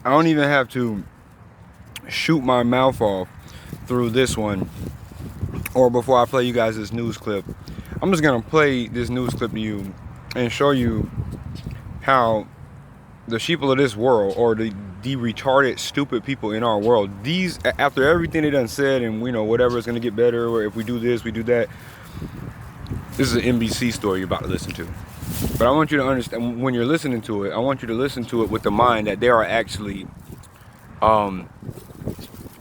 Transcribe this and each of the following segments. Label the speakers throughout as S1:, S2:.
S1: I don't even have to shoot my mouth off through this one or before I play you guys this news clip. I'm just gonna play this news clip to you and show you how the sheeple of this world, or the retarded, stupid people in our world, these, after everything they done said, and we know whatever is gonna get better, or if we do this, we do that. This is an NBC story you're about to listen to. But I want you to understand, when you're listening to it, I want you to listen to it with the mind that they are actually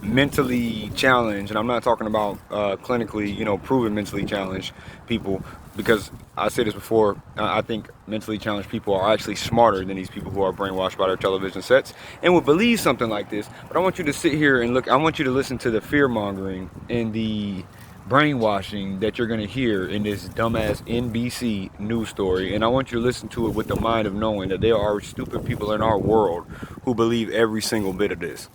S1: mentally challenged. And I'm not talking about clinically, proven mentally challenged people, because I said this before, I think mentally challenged people are actually smarter than these people who are brainwashed by their television sets and would believe something like this. But I want you to sit here and look, I want you to listen to the fear-mongering and the brainwashing that you're going to hear in this dumbass NBC news story. And I want you to listen to it with the mind of knowing that there are stupid people in our world who believe every single bit of this.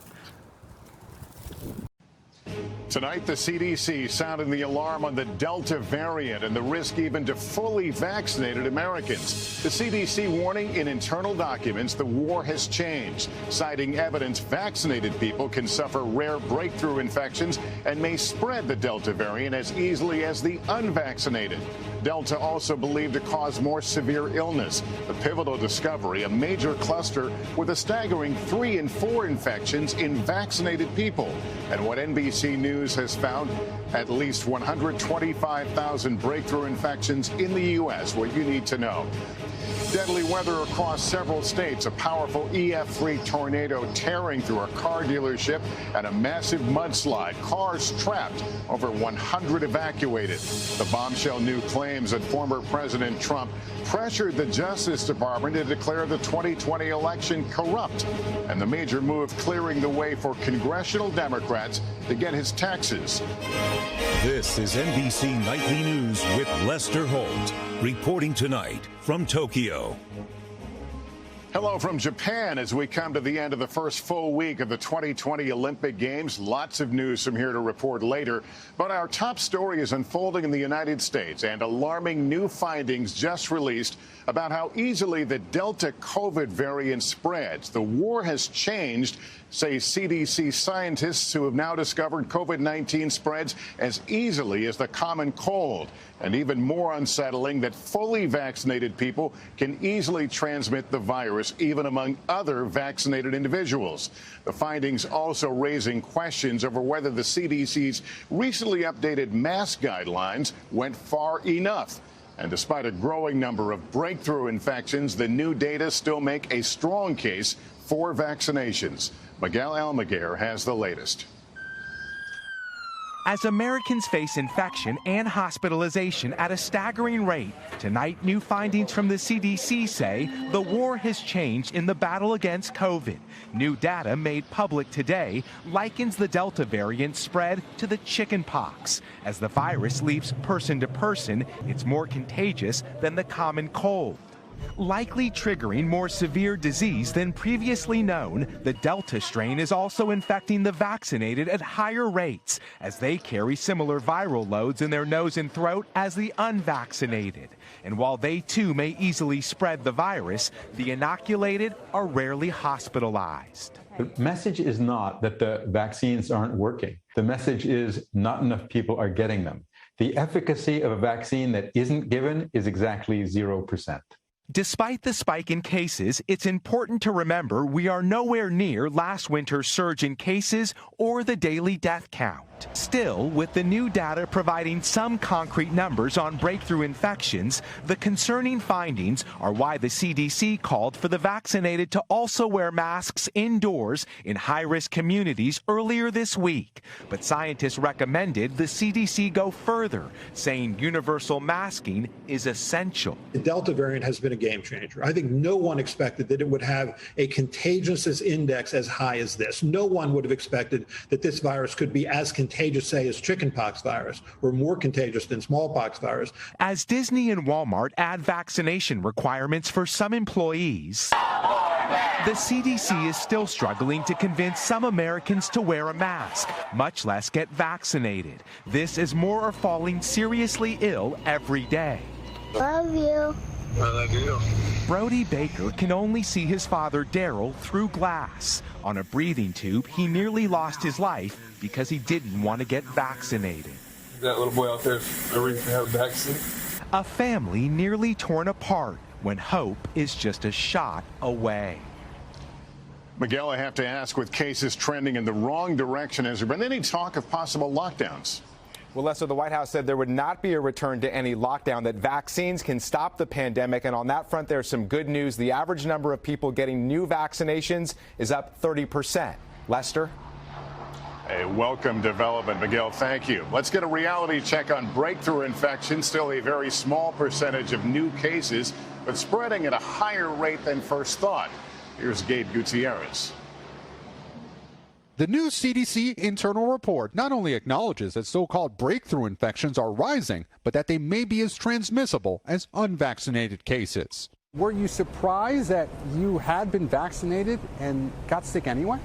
S2: Tonight, the CDC sounding the alarm on the Delta variant and the risk even to fully vaccinated Americans. The CDC warning in internal documents the war has changed, citing evidence vaccinated people can suffer rare breakthrough infections and may spread the Delta variant as easily as the unvaccinated. Delta also believed to cause more severe illness. The pivotal discovery, a major cluster with a staggering 3 in 4 infections in vaccinated people. And what NBC News has found, at least 125,000 breakthrough infections in the U.S. What you need to know. Deadly weather across several states, a powerful EF3 tornado tearing through a car dealership and a massive mudslide. Cars trapped, over 100 evacuated. The bombshell new claims that former President Trump pressured the Justice Department to declare the 2020 election corrupt, and the major move clearing the way for congressional Democrats to get his taxes.
S3: This is NBC Nightly News with Lester Holt, reporting tonight from Tokyo.
S2: Hello from Japan as we come to the end of the first full week of the 2020 Olympic Games. Lots of news from here to report later. But our top story is unfolding in the United States, and alarming new findings just released about how easily the Delta COVID variant spreads. The war has changed, say CDC scientists who have now discovered COVID-19 spreads as easily as the common cold. And even more unsettling, that fully vaccinated people can easily transmit the virus, even among other vaccinated individuals. The findings also raising questions over whether the CDC's recently updated mask guidelines went far enough. And despite a growing number of breakthrough infections, the new data still make a strong case for vaccinations. Miguel Almaguer has the latest.
S4: As Americans face infection and hospitalization at a staggering rate, tonight new findings from the CDC say the war has changed in the battle against COVID. New data made public today likens the Delta variant spread to the chicken pox. As the virus leaps person to person, it's more contagious than the common cold. Likely triggering more severe disease than previously known, the Delta strain is also infecting the vaccinated at higher rates, as they carry similar viral loads in their nose and throat as the unvaccinated. And while they too may easily spread the virus, the inoculated are rarely hospitalized.
S5: The message is not that the vaccines aren't working. The message is not enough people are getting them. The efficacy of a vaccine that isn't given is exactly 0%.
S4: Despite the spike in cases, it's important to remember we are nowhere near last winter's surge in cases or the daily death count. Still, with the new data providing some concrete numbers on breakthrough infections, the concerning findings are why the CDC called for the vaccinated to also wear masks indoors in high-risk communities earlier this week. But scientists recommended the CDC go further, saying universal masking is essential.
S6: The Delta variant has been a game changer. I think no one expected that it would have a contagiousness index as high as this. No one would have expected that this virus could be as contagious, say, as chickenpox virus, or more contagious than smallpox virus.
S4: As Disney and Walmart add vaccination requirements for some employees, the CDC is still struggling to convince some Americans to wear a mask, much less get vaccinated. This as more are falling seriously ill every day.
S7: Love you.
S4: I love you. Brody Baker can only see his father, Daryl, through glass. On a breathing tube, he nearly lost his life because he didn't want to get vaccinated.
S7: That little boy out there is ready to have a vaccine.
S4: A family nearly torn apart when hope is just a shot away.
S2: Miguel, I have to ask, with cases trending in the wrong direction, has there been any talk of possible lockdowns?
S8: Well, Lester, the White House said there would not be a return to any lockdown, that vaccines can stop the pandemic. And on that front, there's some good news. The average number of people getting new vaccinations is up 30%. Lester?
S2: A welcome development, Miguel. Thank you. Let's get a reality check on breakthrough infections. Still a very small percentage of new cases, but spreading at a higher rate than first thought. Here's Gabe Gutierrez.
S9: The new CDC internal report not only acknowledges that so-called breakthrough infections are rising, but that they may be as transmissible as unvaccinated cases.
S10: Were you surprised that you had been vaccinated and got sick anyway?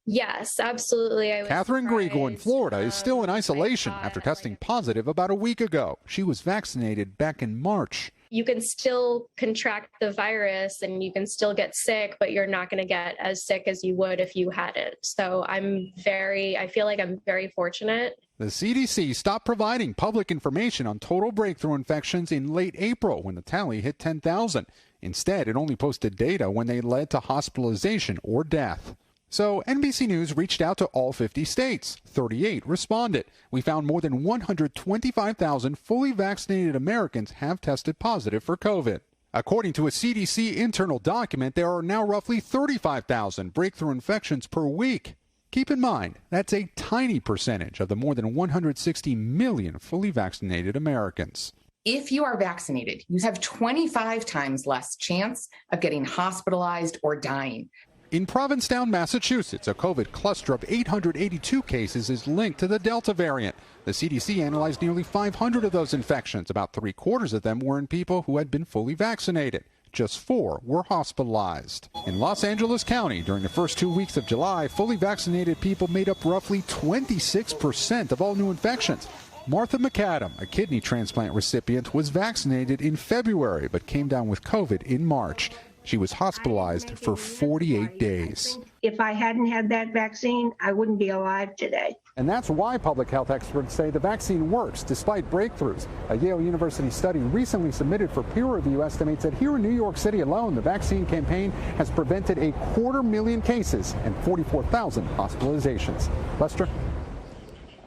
S11: Yes, absolutely.
S9: Catherine Grego in Florida is still in isolation after testing positive about a week ago. She was vaccinated back in March.
S11: You can still contract the virus and you can still get sick, but you're not going to get as sick as you would if you hadn't. So I feel like I'm very fortunate.
S9: The CDC stopped providing public information on total breakthrough infections in late April when the tally hit 10,000. Instead, it only posted data when they led to hospitalization or death. So NBC News reached out to all 50 states. 38 responded. We found more than 125,000 fully vaccinated Americans have tested positive for COVID. According to a CDC internal document, there are now roughly 35,000 breakthrough infections per week. Keep in mind, that's a tiny percentage of the more than 160 million fully vaccinated Americans.
S12: If you are vaccinated, you have 25 times less chance of getting hospitalized or dying.
S9: In Provincetown, Massachusetts, a COVID cluster of 882 cases is linked to the Delta variant. The CDC analyzed nearly 500 of those infections. About 3/4 of them were in people who had been fully vaccinated. Just 4 were hospitalized. In Los Angeles County, during the first 2 weeks of July, fully vaccinated people made up roughly 26% of all new infections. Martha McAdam, a kidney transplant recipient, was vaccinated in February but came down with COVID in March. She was hospitalized for 48 days.
S13: If I hadn't had that vaccine, I wouldn't be alive today.
S10: And that's why public health experts say the vaccine works despite breakthroughs. A Yale University study recently submitted for peer review estimates that here in New York City alone, the vaccine campaign has prevented 250,000 cases and 44,000 hospitalizations. Lester?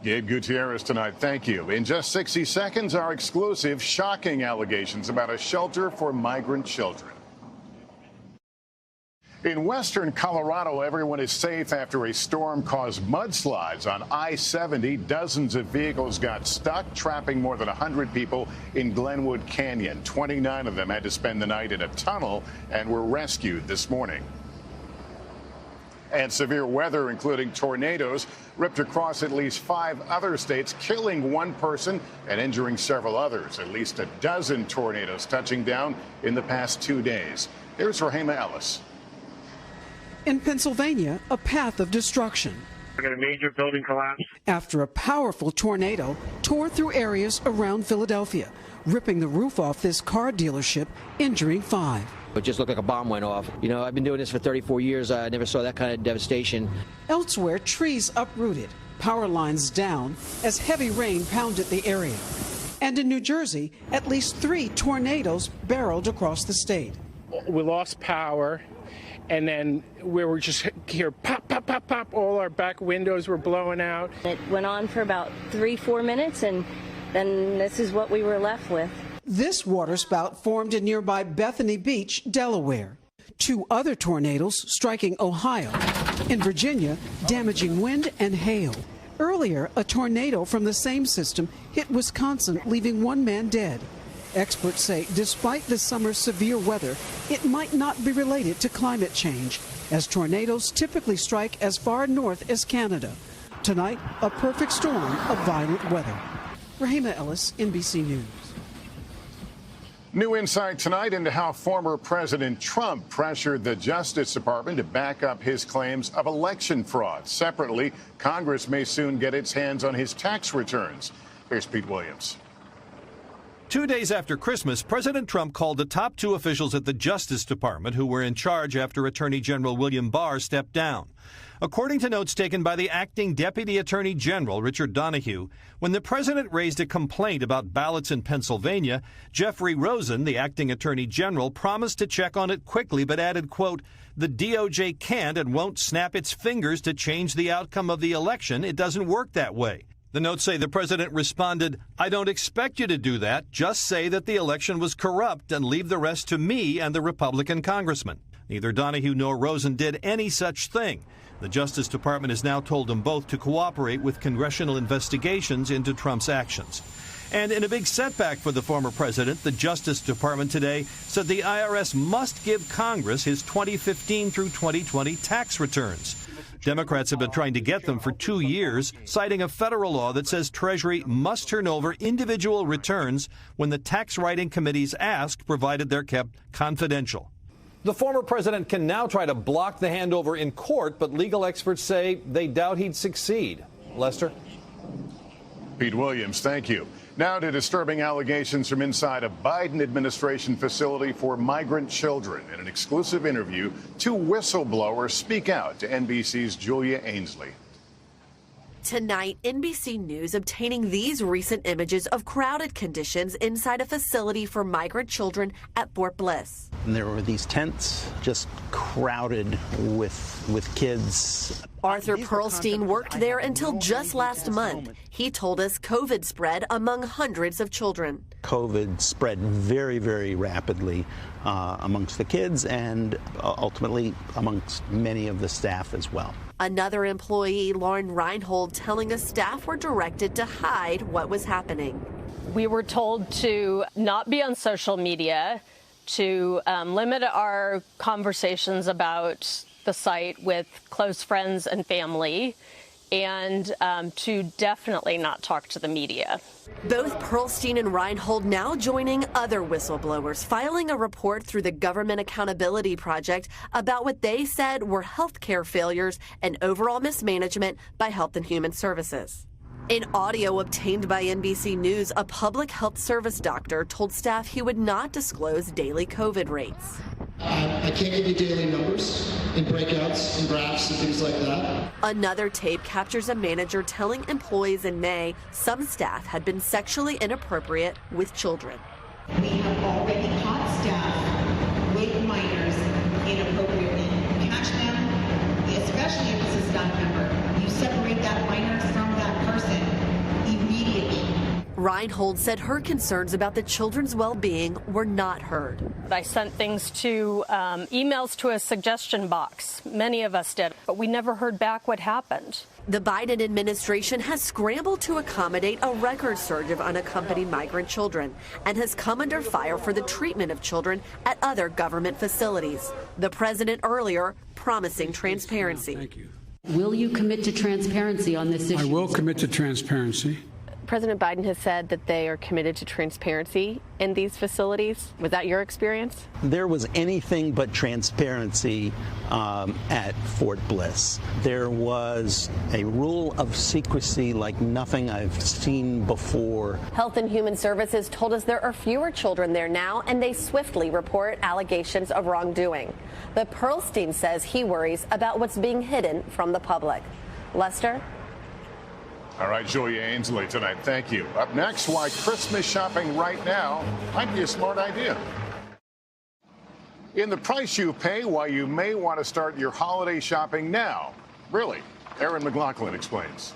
S2: Gabe Gutierrez tonight. Thank you. In just 60 seconds, our exclusive shocking allegations about a shelter for migrant children. In western Colorado, everyone is safe after a storm caused mudslides on I-70. Dozens of vehicles got stuck, trapping more than 100 people in Glenwood Canyon. 29 of them had to spend the night in a tunnel and were rescued this morning. And severe weather, including tornadoes, ripped across at least 5 other states, killing 1 person and injuring several others. At least a dozen tornadoes touching down in the past 2 days. Here's Rahima Ellis.
S14: In Pennsylvania, a path of destruction.
S15: We got a major building collapse
S14: after a powerful tornado tore through areas around Philadelphia, ripping the roof off this car dealership, injuring 5.
S16: It just looked like a bomb went off. You know, I've been doing this for 34 years. I never saw that kind of devastation.
S14: Elsewhere, trees uprooted, power lines down as heavy rain pounded the area. And in New Jersey, at least 3 tornadoes barreled across the state.
S17: We lost power. And then we were just here, pop, pop, pop, pop. All our back windows were blowing out.
S18: It went on for about 3-4 minutes, and then this is what we were left with.
S14: This waterspout formed in nearby Bethany Beach, Delaware. 2 other tornadoes striking Ohio. In Virginia, damaging wind and hail. Earlier, a tornado from the same system hit Wisconsin, leaving 1 man dead. Experts say despite the summer's severe weather, it might not be related to climate change, as tornadoes typically strike as far north as Canada. Tonight, a perfect storm of violent weather. Rahima Ellis, NBC News.
S2: New insight tonight into how former President Trump pressured the Justice Department to back up his claims of election fraud. Separately, Congress may soon get its hands on his tax returns. Here's Pete Williams.
S19: 2 days after Christmas, President Trump called the top 2 officials at the Justice Department who were in charge after Attorney General William Barr stepped down. According to notes taken by the acting Deputy Attorney General, Richard Donahue, when the president raised a complaint about ballots in Pennsylvania, Jeffrey Rosen, the acting Attorney General, promised to check on it quickly but added, quote, "The DOJ can't and won't snap its fingers to change the outcome of the election. It doesn't work that way." The notes say the president responded, "I don't expect you to do that. Just say that the election was corrupt and leave the rest to me and the Republican congressman." Neither Donahue nor Rosen did any such thing. The Justice Department has now told them both to cooperate with congressional investigations into Trump's actions. And in a big setback for the former president, the Justice Department today said the IRS must give Congress his 2015 through 2020 tax returns. Democrats have been trying to get them for 2 years, citing a federal law that says Treasury must turn over individual returns when the tax writing committees ask, provided they're kept confidential. The former president can now try to block the handover in court, but legal experts say they doubt he'd succeed. Lester?
S2: Pete Williams, thank you. Now to disturbing allegations from inside a Biden administration facility for migrant children. In an exclusive interview, 2 whistleblowers speak out to NBC's Julia Ainsley.
S20: Tonight, NBC News obtaining these recent images of crowded conditions inside a facility for migrant children at Fort Bliss.
S21: And there were these tents just crowded with kids.
S20: Arthur Perlstein worked there until just last month. He told us COVID spread among hundreds of children.
S21: COVID spread very, very rapidly amongst the kids and ultimately amongst many of the staff as well.
S20: Another employee, Lauren Reinhold, telling us staff were directed to hide what was happening.
S22: We were told to not be on social media, to limit our conversations about the site with close friends and family, and to definitely not talk to the media.
S20: Both Perlstein and Reinhold now joining other whistleblowers, filing a report through the Government Accountability Project about what they said were healthcare failures and overall mismanagement by Health and Human Services. In audio obtained by NBC News, a public health service doctor told staff he would not disclose daily COVID rates.
S23: I can't give you daily numbers and breakouts and graphs and things like that.
S20: Another tape captures a manager telling employees in May some staff had been sexually inappropriate with children.
S24: We have already caught staff with minors inappropriately. Catch them, especially if it's a staff member. You separate that minor from that person immediately.
S20: Reinhold said her concerns about the children's well-being were not heard.
S22: I sent things to emails to a suggestion box. Many of us did, but we never heard back what happened.
S20: The Biden administration has scrambled to accommodate a record surge of unaccompanied migrant children and has come under fire for the treatment of children at other government facilities. The president earlier promising transparency.
S25: Thank you.
S26: Will you commit to transparency on this issue?
S25: I will commit to transparency.
S27: President Biden has said that they are committed to transparency in these facilities. Was that your experience?
S21: There was anything but transparency at Fort Bliss. There was a rule of secrecy like nothing I've seen before.
S27: Health and Human Services told us there are fewer children there now, and they swiftly report allegations of wrongdoing. But Perlstein says he worries about what's being hidden from the public. Lester?
S2: All right, Julia Ainsley tonight. Thank you. Up next, why Christmas shopping right now might be a smart idea. In the price you pay, why you may want to start your holiday shopping now. Really? Erin McLaughlin explains.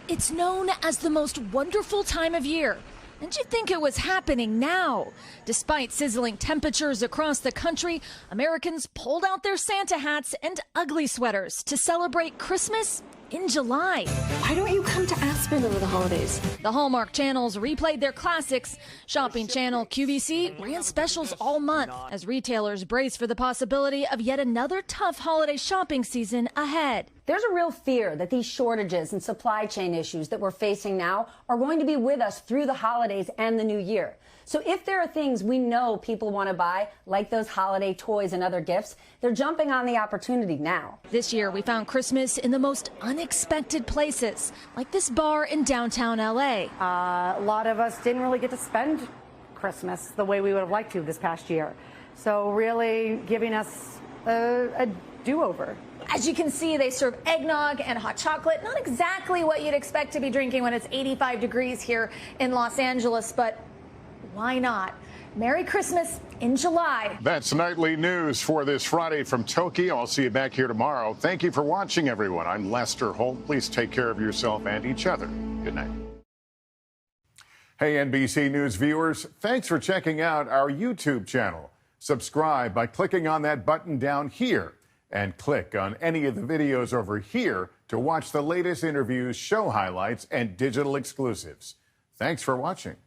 S28: It's known as the most wonderful time of year. And you'd think it was happening now. Despite sizzling temperatures across the country, Americans pulled out their Santa hats and ugly sweaters to celebrate Christmas in July.
S29: Why don't you come to Aspen over the holidays?
S28: The Hallmark channels replayed their classics. Shopping channel QVC ran specials all month as retailers brace for the possibility of yet another tough holiday shopping season ahead.
S1: There's a real fear that these shortages and supply chain issues that we're facing now are going to be with us through the holidays and the new year. So if there are things we know people want to buy, like those holiday toys and other gifts, they're jumping on the opportunity now.
S28: This year, we found Christmas in the most unexpected places, like this bar in downtown L.A.
S3: A lot of us didn't really get to spend Christmas the way we would have liked to this past year. So really giving us a do-over.
S28: As you can see, they serve eggnog and hot chocolate. Not exactly what you'd expect to be drinking when it's 85 degrees here in Los Angeles, but why not? Merry Christmas in July.
S2: That's nightly news for this Friday from Tokyo. I'll see you back here tomorrow. Thank you for watching, everyone. I'm Lester Holt. Please take care of yourself and each other. Good night. Hey, NBC News viewers, thanks for checking out our YouTube channel. Subscribe by clicking on that button down here and click on any of the videos over here to watch the latest interviews, show highlights, and digital exclusives. Thanks for watching.